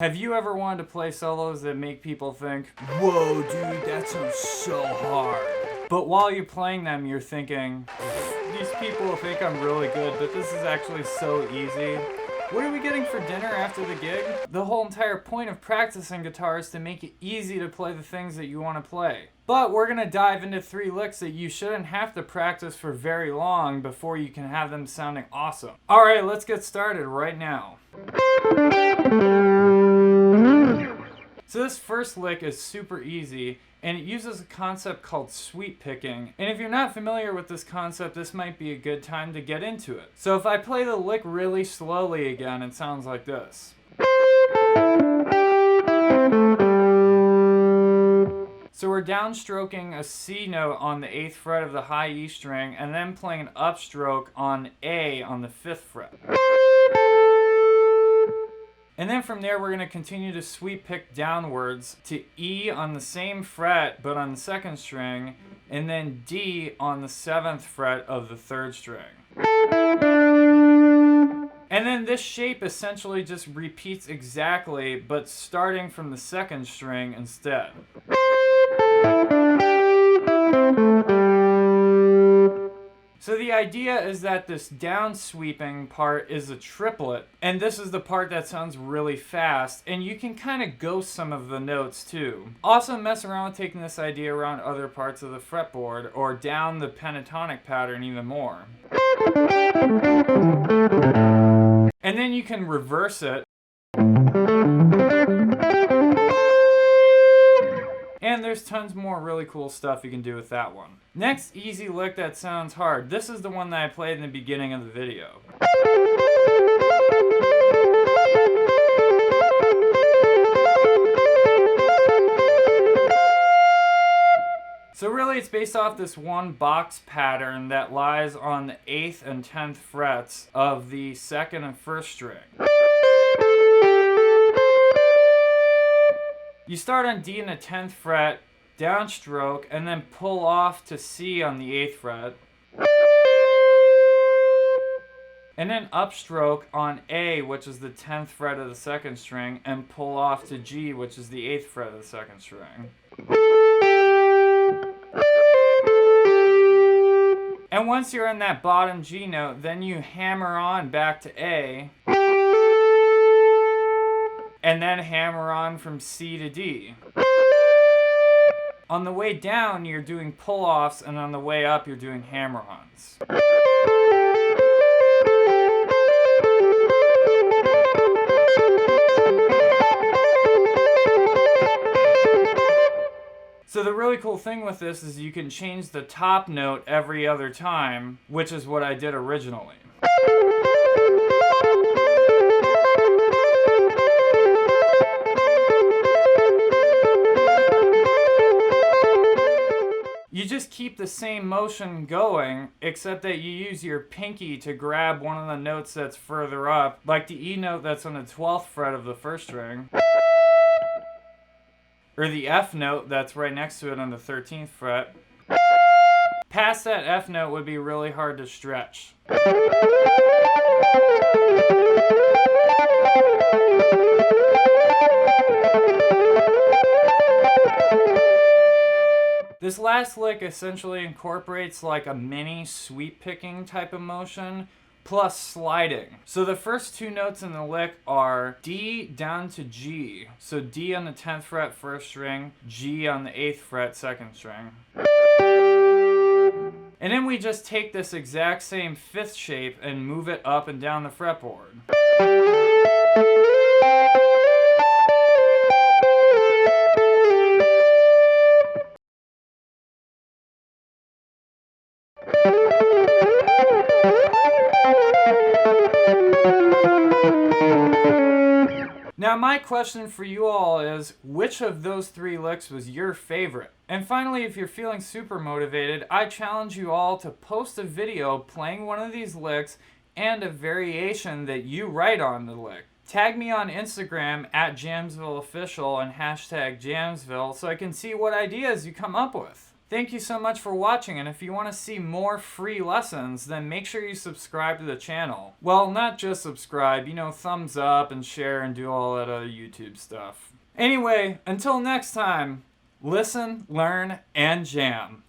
Have you ever wanted to play solos that make people think, whoa dude, that sounds so hard? But while you're playing them, you're thinking, these people think I'm really good, but this is actually so easy. What are we getting for dinner after the gig? The whole entire point of practicing guitar is to make it easy to play the things that you want to play. But we're going to dive into 3 licks that you shouldn't have to practice for very long before you can have them sounding awesome. Alright, let's get started right now. So this first lick is super easy, and it uses a concept called sweep picking. And if you're not familiar with this concept, this might be a good time to get into it. So if I play the lick really slowly again, it sounds like this. So we're downstroking a C note on the 8th fret of the high E string, and then playing an upstroke on A on the 5th fret. And then from there, we're going to continue to sweep pick downwards to E on the same fret, but on the 2nd string, and then D on the 7th fret of the 3rd string. And then this shape essentially just repeats exactly, but starting from the 2nd string instead. So the idea is that this down sweeping part is a triplet, and this is the part that sounds really fast, and you can kind of ghost some of the notes too. Also mess around with taking this idea around other parts of the fretboard, or down the pentatonic pattern even more. And then you can reverse it. And there's tons more really cool stuff you can do with that one. Next easy lick that sounds hard. This is the one that I played in the beginning of the video. So really it's based off this one box pattern that lies on the 8th and 10th frets of the 2nd and 1st string. You start on D in the 10th fret, downstroke, and then pull off to C on the 8th fret. And then upstroke on A, which is the 10th fret of the 2nd string, and pull off to G, which is the 8th fret of the 2nd string. And once you're in that bottom G note, then you hammer on back to A, and then hammer on from C to D. On the way down, you're doing pull-offs, and on the way up, you're doing hammer-ons. So the really cool thing with this is you can change the top note every other time, which is what I did originally. You just keep the same motion going, except that you use your pinky to grab one of the notes that's further up, like the E note that's on the 12th fret of the 1st string, or the F note that's right next to it on the 13th fret. Past that F note would be really hard to stretch. This last lick essentially incorporates like a mini sweep picking type of motion plus sliding. So the first 2 notes in the lick are D down to G. So D on the 10th fret 1st string, G on the 8th fret 2nd string. And then we just take this exact same 5th shape and move it up and down the fretboard. Now my question for you all is, which of those 3 licks was your favorite? And finally, if you're feeling super motivated, I challenge you all to post a video playing one of these licks and a variation that you write on the lick. Tag me on Instagram at JamsvilleOfficial and hashtag Jamsville so I can see what ideas you come up with. Thank you so much for watching, and if you want to see more free lessons, then make sure you subscribe to the channel. Well, not just subscribe, thumbs up and share and do all that other YouTube stuff. Anyway, until next time, listen, learn, and jam.